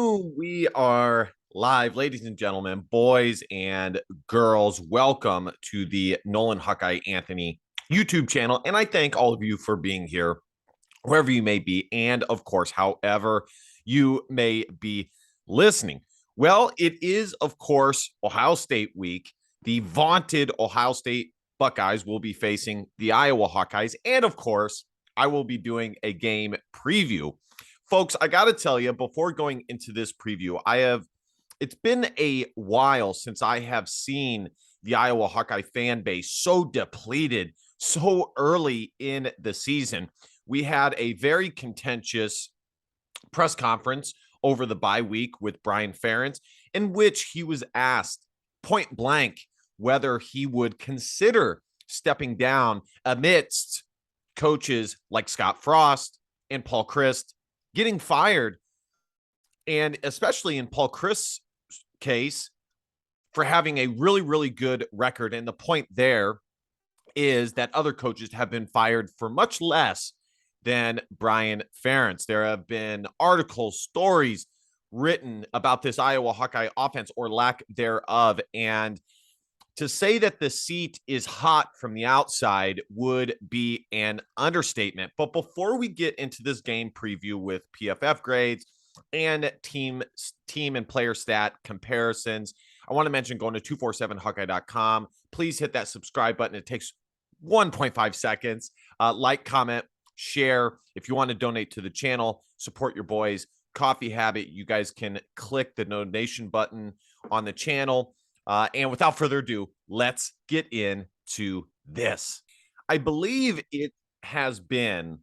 Boom! We are live, ladies and gentlemen, boys and girls. Welcome to the Nolan Hawkeye Anthony YouTube channel. And I thank all of you for being here, wherever you may be, and of course, however you may be listening. Well, it is, of course, Ohio State week. The vaunted Ohio State Buckeyes will be facing the Iowa Hawkeyes. And of course, I will be doing a game preview. Folks, I got to tell you, before going into this preview, it's been a while since I have seen the Iowa Hawkeye fan base so depleted so early in the season. We had a very contentious press conference over the bye week with Brian Ferentz, in which he was asked point blank whether he would consider stepping down amidst coaches like Scott Frost and Paul Chryst getting fired, and especially in Paul Chryst's case, for having a really, really good record. And the point there is that other coaches have been fired for much less than Brian Ferentz. There have been articles, stories written about this Iowa Hawkeye offense or lack thereof. And to say that the seat is hot from the outside would be an understatement. But before we get into this game preview with PFF grades and team and player stat comparisons, I want to mention going to 247hawkeye.com. Please hit that subscribe button. It takes 1.5 seconds. Like, comment, share. If you want to donate to the channel, support your boys' coffee habit, you guys can click the donation button on the channel. And without further ado, let's get into this. I believe it has been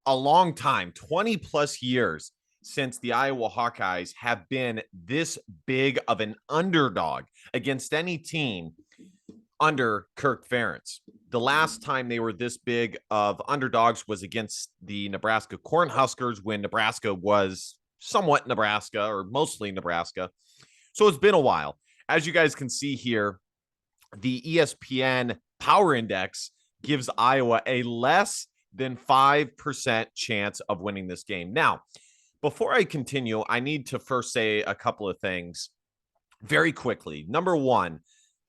a long time, 20 plus years, since the Iowa Hawkeyes have been this big of an underdog against any team under Kirk Ferentz. The last time they were this big of underdogs was against the Nebraska Cornhuskers when Nebraska was somewhat Nebraska or mostly Nebraska. So it's been a while. As you guys can see here, the ESPN Power Index gives Iowa a less than 5% chance of winning this game. Now, before I continue, I need to first say a couple of things very quickly. Number one,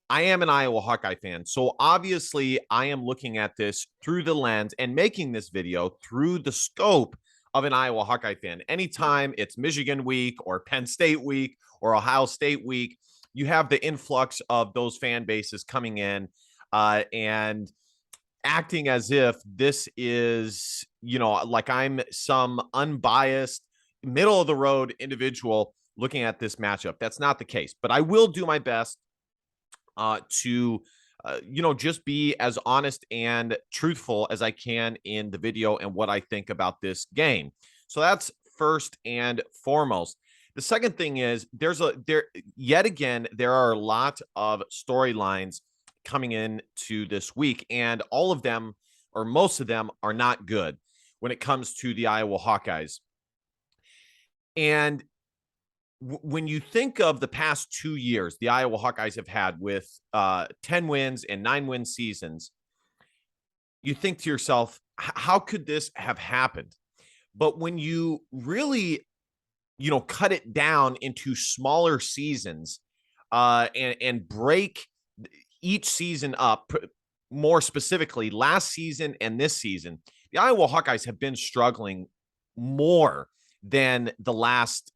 I am an Iowa Hawkeye fan, so obviously I am looking at this through the lens and making this video through the scope of an Iowa Hawkeye fan. Anytime it's Michigan week or Penn State week or Ohio State week, you have the influx of those fan bases coming in and acting as if this is, like I'm some unbiased, middle of the road individual looking at this matchup. That's not the case, but I will do my best to just be as honest and truthful as I can in the video and what I think about this game. So that's first and foremost. The second thing is there are a lot of storylines coming into this week, and all of them or most of them are not good when it comes to the Iowa Hawkeyes. And when you think of the past 2 years the Iowa Hawkeyes have had with 10 wins and 9-win seasons, you think to yourself, how could this have happened? But when you really cut it down into smaller seasons and break each season up, more specifically last season and this season, the Iowa Hawkeyes have been struggling more than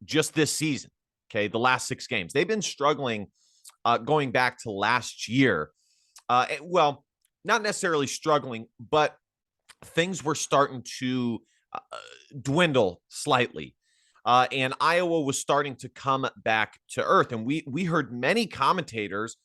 just this season. Okay, the last 6 games. They've been struggling going back to last year. Well, not necessarily struggling, but things were starting to dwindle slightly. And Iowa was starting to come back to earth. And we heard many commentators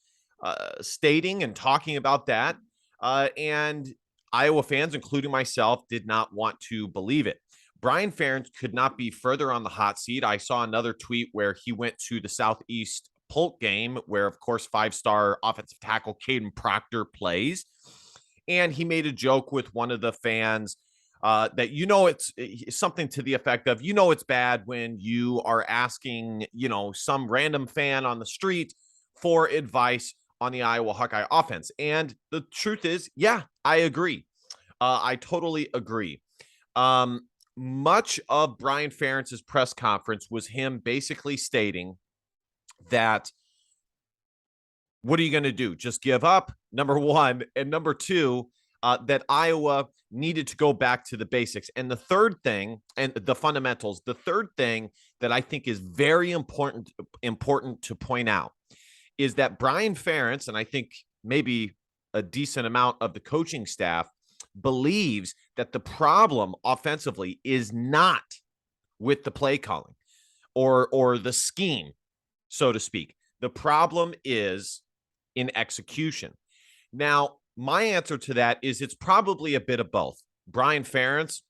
stating and talking about that. And Iowa fans, including myself, did not want to believe it. Brian Ferentz could not be further on the hot seat. I saw another tweet where he went to the Southeast Polk game, where, of course, 5-star offensive tackle Caden Proctor plays. And he made a joke with one of the fans that, it's something to the effect of, it's bad when you are asking, some random fan on the street for advice on the Iowa Hawkeye offense. And the truth is, yeah, I agree. I totally agree. much of Brian Ferentz's press conference was him basically stating that what are you going to do? Just give up, number one. And number two, that Iowa needed to go back to the basics. And the third thing, and the fundamentals, the third thing that I think is very important to point out is that Brian Ferentz, and I think maybe a decent amount of the coaching staff, believes that the problem offensively is not with the play calling or the scheme, so to speak. The problem is in execution. Now, my answer to that is it's probably a bit of both. Brian Ferentz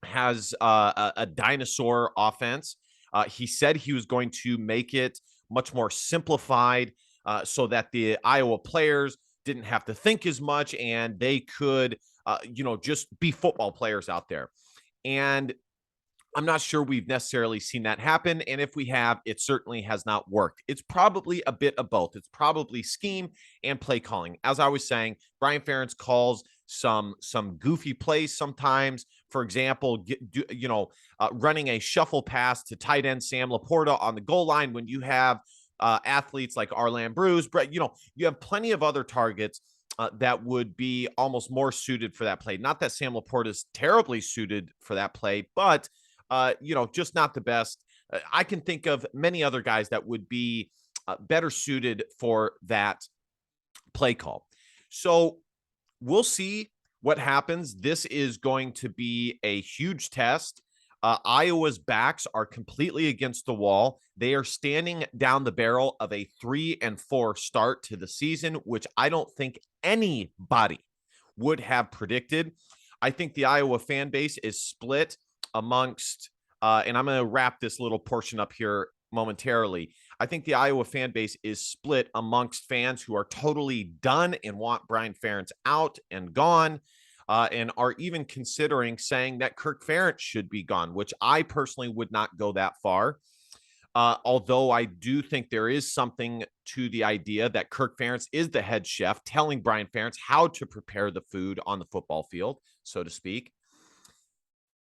has a dinosaur offense. He said he was going to make it much more simplified so that the Iowa players didn't have to think as much and they could, just be football players out there. And I'm not sure we've necessarily seen that happen. And if we have, it certainly has not worked. It's probably a bit of both. It's probably scheme and play calling. As I was saying, Brian Ferentz calls some goofy plays sometimes. For example, running a shuffle pass to tight end Sam Laporta on the goal line when you have athletes like Arland Bruce. But, you have plenty of other targets that would be almost more suited for that play. Not that Sam Laporta is terribly suited for that play, but just not the best. I can think of many other guys that would be better suited for that play call. So we'll see what happens. This is going to be a huge test. Iowa's backs are completely against the wall. They are standing down the barrel of a 3-4 start to the season, which I don't think anybody would have predicted. I think the Iowa fan base is split amongst, and I'm going to wrap this little portion up here momentarily. I think the Iowa fan base is split amongst fans who are totally done and want Brian Ferentz out and gone, and are even considering saying that Kirk Ferentz should be gone, which I personally would not go that far. Although I do think there is something to the idea that Kirk Ferentz is the head chef telling Brian Ferentz how to prepare the food on the football field, so to speak.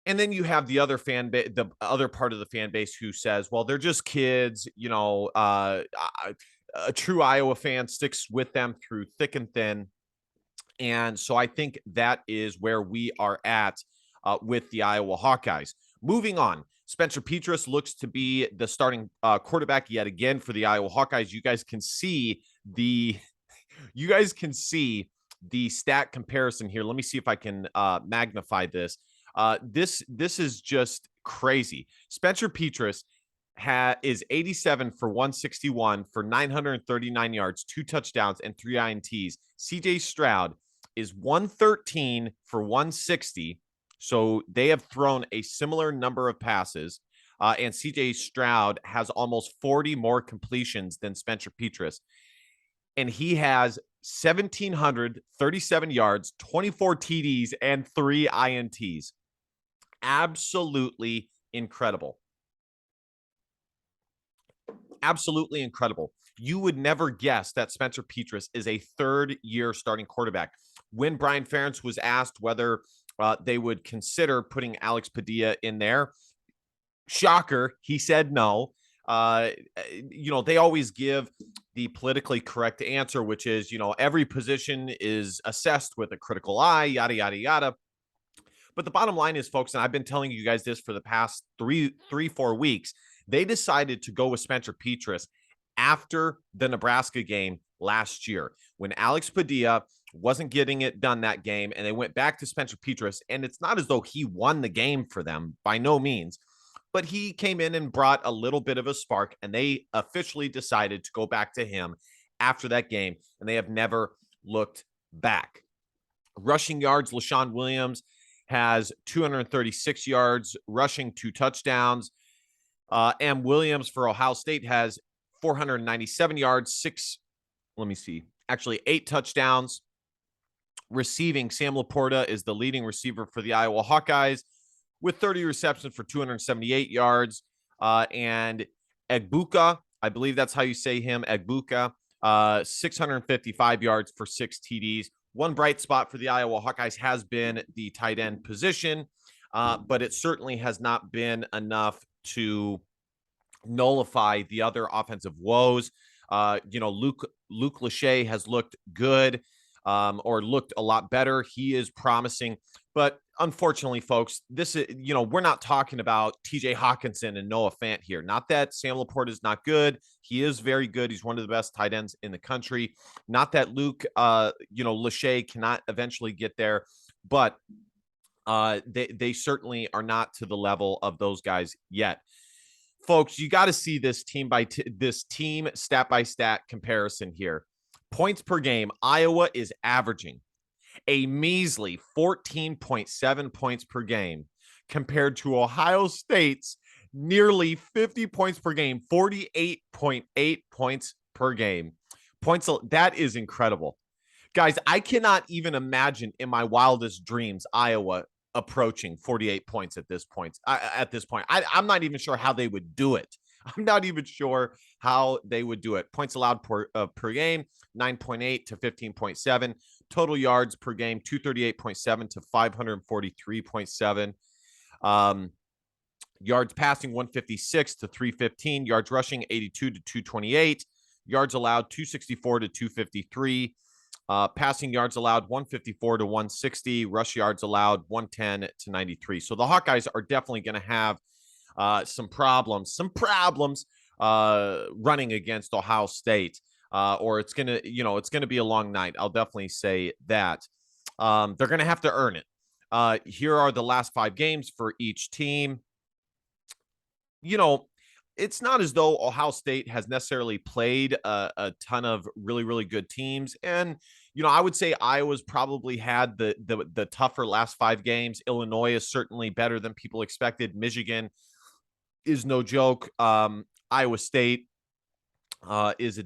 And then you have the other the other part of the fan base who says, well, they're just kids. A true Iowa fan sticks with them through thick and thin. And so I think that is where we are at with the Iowa Hawkeyes. Moving on, Spencer Petras looks to be the starting quarterback yet again for the Iowa Hawkeyes. You guys can see the stat comparison here. Let me see if I can magnify this. This is just crazy. Spencer Petras is 87 for 161 for 939 yards, 2 touchdowns, and 3 INTs. CJ Stroud is 113 for 160. So they have thrown a similar number of passes. And CJ Stroud has almost 40 more completions than Spencer Petras. And he has 1,737 yards, 24 TDs, and 3 INTs. Absolutely incredible. Absolutely incredible. You would never guess that Spencer Petras is a third-year starting quarterback. When Brian Ferentz was asked whether they would consider putting Alex Padilla in there, shocker, he said no. They always give the politically correct answer, which is, every position is assessed with a critical eye, yada, yada, yada. But the bottom line is, folks, and I've been telling you guys this for the past 4 weeks, they decided to go with Spencer Petras after the Nebraska game last year when Alex Padilla wasn't getting it done that game, and they went back to Spencer Petras. And it's not as though he won the game for them, by no means, but he came in and brought a little bit of a spark, and they officially decided to go back to him after that game, and they have never looked back. Rushing yards, LaShawn Williams has 236 yards, rushing 2 touchdowns. And Williams for Ohio State has 497 yards, 8 touchdowns. Receiving, Sam Laporta is the leading receiver for the Iowa Hawkeyes with 30 receptions for 278 yards. And Egbuka, I believe that's how you say him, Egbuka, 655 yards for 6 TDs. One bright spot for the Iowa Hawkeyes has been the tight end position. but it certainly has not been enough to nullify the other offensive woes. Luke Lachey has looked good, or looked a lot better. He is promising, but unfortunately, folks, this is, we're not talking about TJ Hawkinson and Noah Fant here. Not that Sam Laporte is not good. He is very good. He's one of the best tight ends in the country. Not that Luke, Lachey cannot eventually get there, but they certainly are not to the level of those guys yet. Folks, you got to see this this team stat by stat comparison here. Points per game, Iowa is averaging a measly 14.7 points per game compared to Ohio State's nearly 50 points per game, 48.8 points per game. That is incredible. Guys, I cannot even imagine in my wildest dreams Iowa approaching 48 points at this point. I'm not even sure how they would do it. I'm not even sure how they would do it. Points allowed per game, 9.8 to 15.7. Total yards per game, 238.7 to 543.7. Yards passing, 156 to 315. Yards rushing, 82 to 228. Yards allowed, 264 to 253. Passing yards allowed, 154 to 160. Rush yards allowed, 110 to 93. So the Hawkeyes are definitely going to have some problems running against Ohio State, or it's going to be a long night. I'll definitely say that. They're going to have to earn it. Here are the last 5 games for each team. It's not as though Ohio State has necessarily played a ton of really, really good teams. And, I would say Iowa's probably had the tougher last 5 games. Illinois is certainly better than people expected. Michigan is no joke. Iowa State is a,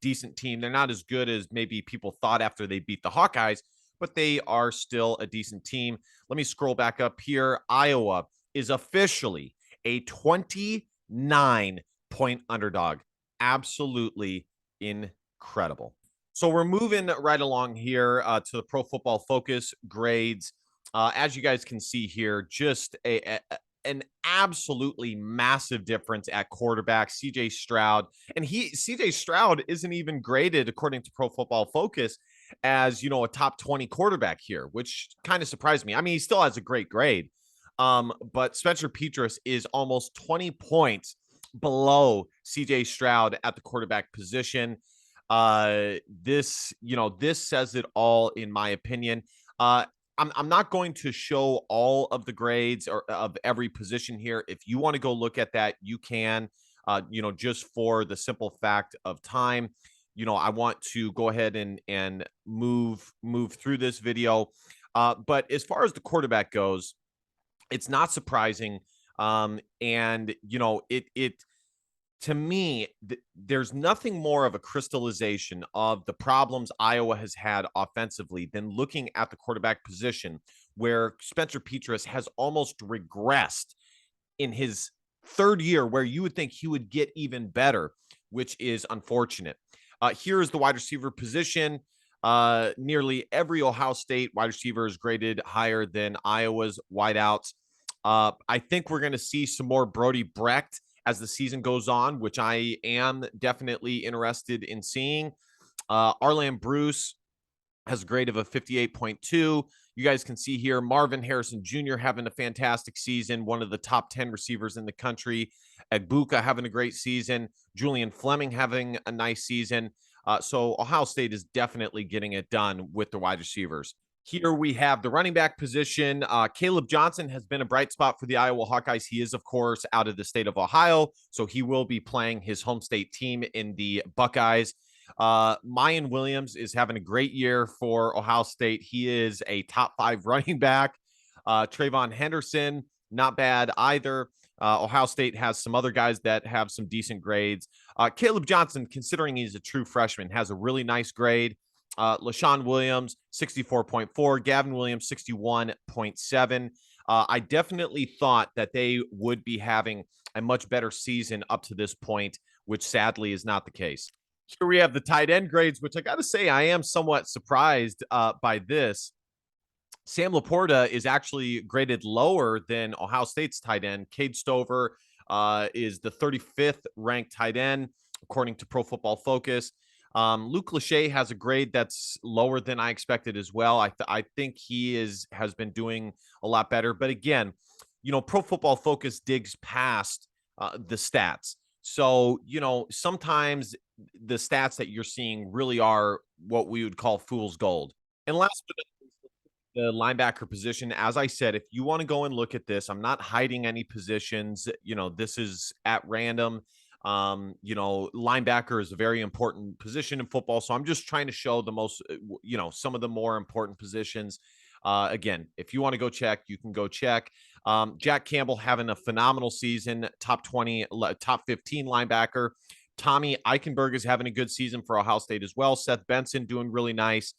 decent team. They're not as good as maybe people thought after they beat the Hawkeyes, but they are still a decent team. Let me scroll back up here. Iowa is officially a 29-point underdog. Absolutely incredible. So we're moving right along here to the Pro Football Focus grades. As you guys can see here, just an absolutely massive difference at quarterback. CJ Stroud, and CJ Stroud isn't even graded according to Pro Football Focus as, a top 20 quarterback here, which kind of surprised me. I mean, he still has a great grade. But Spencer Petras is almost 20 points below CJ Stroud at the quarterback position. This says it all, in my opinion. I'm not going to show all of the grades or of every position here. If you want to go look at that, you can, just for the simple fact of time. I want to go ahead and move through this video. But as far as the quarterback goes, it's not surprising. And to me, there's nothing more of a crystallization of the problems Iowa has had offensively than looking at the quarterback position, where Spencer Petras has almost regressed in his 3rd year, where you would think he would get even better, which is unfortunate. Here is the wide receiver position. Nearly every Ohio State wide receiver is graded higher than Iowa's wideouts. I think we're going to see some more Brody Brecht as the season goes on, which I am definitely interested in seeing. Arland Bruce has a grade of a 58.2. You guys can see here Marvin Harrison Jr. having a fantastic season, one of the top 10 receivers in the country. Egbuka having a great season. Julian Fleming having a nice season. So Ohio State is definitely getting it done with the wide receivers. Here we have the running back position. Caleb Johnson has been a bright spot for the Iowa Hawkeyes. He is, of course, out of the state of Ohio, so he will be playing his home state team in the Buckeyes. Mayan Williams is having a great year for Ohio State. He is a top 5 running back. Trayvon Henderson, not bad either. Ohio State has some other guys that have some decent grades. Caleb Johnson, considering he's a true freshman, has a really nice grade. LaShawn Williams, 64.4. Gavin Williams, 61.7. I definitely thought that they would be having a much better season up to this point, which sadly is not the case. Here we have the tight end grades, which I got to say, I am somewhat surprised by this. Sam Laporta is actually graded lower than Ohio State's tight end. Cade Stover is the 35th ranked tight end, according to Pro Football Focus. Luke Lachey has a grade that's lower than I expected as well. I think he has been doing a lot better. But again, Pro Football Focus digs past the stats. So, sometimes the stats that you're seeing really are what we would call fool's gold. And last but the linebacker position, as I said, if you want to go and look at this, I'm not hiding any positions. This is at random. Linebacker is a very important position in football. So I'm just trying to show the most, some of the more important positions. Again, if you want to go check, you can go check. Jack Campbell having a phenomenal season, top 20, top 15 linebacker. Tommy Eichenberg is having a good season for Ohio State as well. Seth Benson doing really nice.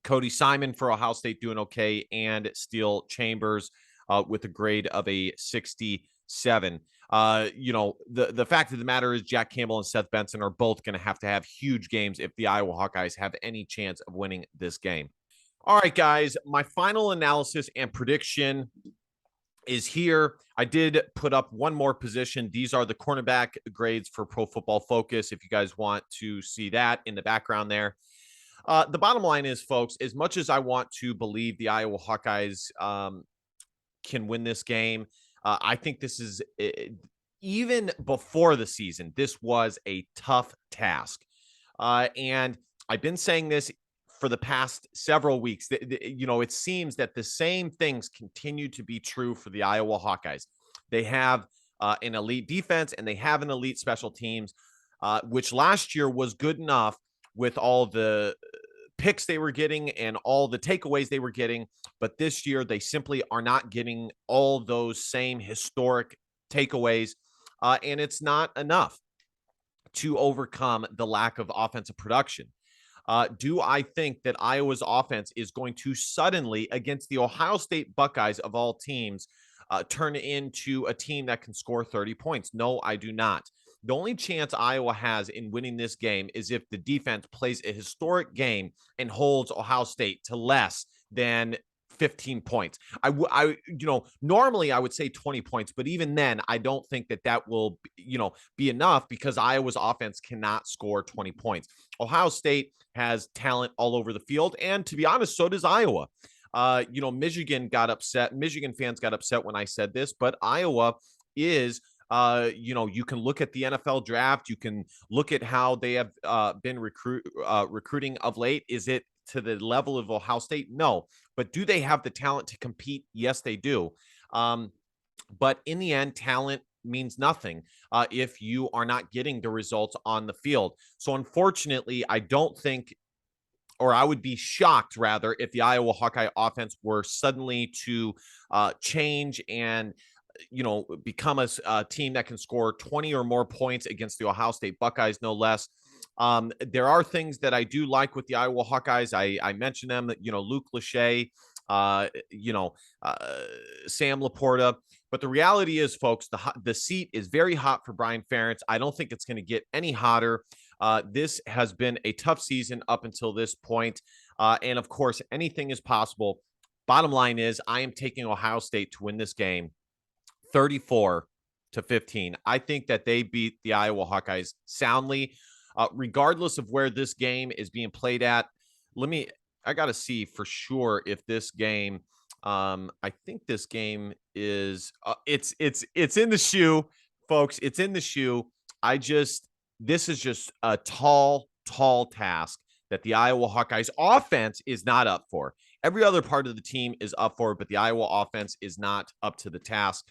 Cody Simon for Ohio State doing okay, and Steele Chambers with a grade of a 67. The fact of the matter is Jack Campbell and Seth Benson are both going to have huge games if the Iowa Hawkeyes have any chance of winning this game. All right, guys, my final analysis and prediction is here. I did put up one more position. These are the cornerback grades for Pro Football Focus, if you guys want to see that in the background there. The bottom line is, folks, as much as I want to believe the Iowa Hawkeyes can win this game, I think this is, even before the season, this was a tough task. And I've been saying this for the past several weeks. It seems that the same things continue to be true for the Iowa Hawkeyes. They have an elite defense and they have an elite special teams, which last year was good enough with all the picks they were getting and all the takeaways they were getting. But this year, they simply are not getting all those same historic takeaways. And it's not enough to overcome the lack of offensive production. Do I think that Iowa's offense is going to suddenly, against the Ohio State Buckeyes of all teams, turn into a team that can score 30 points? No, I do not. The only chance Iowa has in winning this game is if the defense plays a historic game and holds Ohio State to less than 15 points. Normally I would say 20 points, but even then, I don't think that will, be enough because Iowa's offense cannot score 20 points. Ohio State has talent all over the field, and to be honest, so does Iowa. Michigan fans got upset when I said this, but Iowa is you can look at the NFL draft. You can look at how they have been recruiting of late. Is it to the level of Ohio State? No. But do they have the talent to compete? Yes, they do. But in the end, talent means nothing if you are not getting the results on the field. So unfortunately, I don't think, or I would be shocked rather, if the Iowa Hawkeye offense were suddenly to change and become a team that can score 20 or more points against the Ohio State Buckeyes, no less. There are things that I do like with the Iowa Hawkeyes. I mentioned them, Luke Lachey, Sam Laporta. But the reality is, folks, the seat is very hot for Brian Ferentz. I don't think it's going to get any hotter. This has been a tough season up until this point. And of course, anything is possible. Bottom line is, I am taking Ohio State to win this game 34-15. I think that they beat the Iowa Hawkeyes soundly, regardless of where this game is being played at. I got to see for sure if this game, I think this game is, it's in the shoe, folks. It's in the shoe. This is just a tall task that the Iowa Hawkeyes offense is not up for. Every other part of the team is up for it, but the Iowa offense is not up to the task.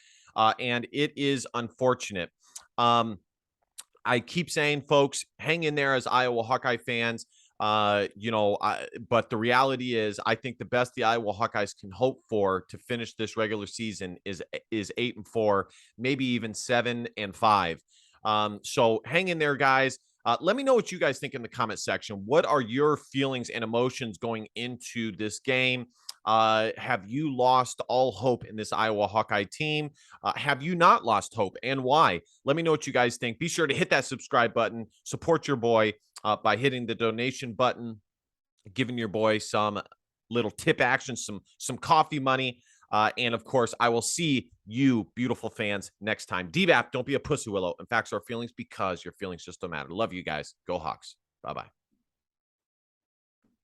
And it is unfortunate. I keep saying, folks, hang in there as Iowa Hawkeye fans. But the reality is, I think the best the Iowa Hawkeyes can hope for to finish this regular season is 8-4, maybe even 7-5. So hang in there, guys. Let me know what you guys think in the comment section. What are your feelings and emotions going into this game? Have you lost all hope in this Iowa Hawkeye team? Have you not lost hope, and why? Let me know what you guys think. Be sure to hit that subscribe button. Support your boy by hitting the donation button, giving your boy some little tip action, some coffee money. And of course, I will see you, beautiful fans, next time. DBAP, don't be a pussy willow. And facts are feelings because your feelings just don't matter. Love you guys. Go Hawks. Bye-bye.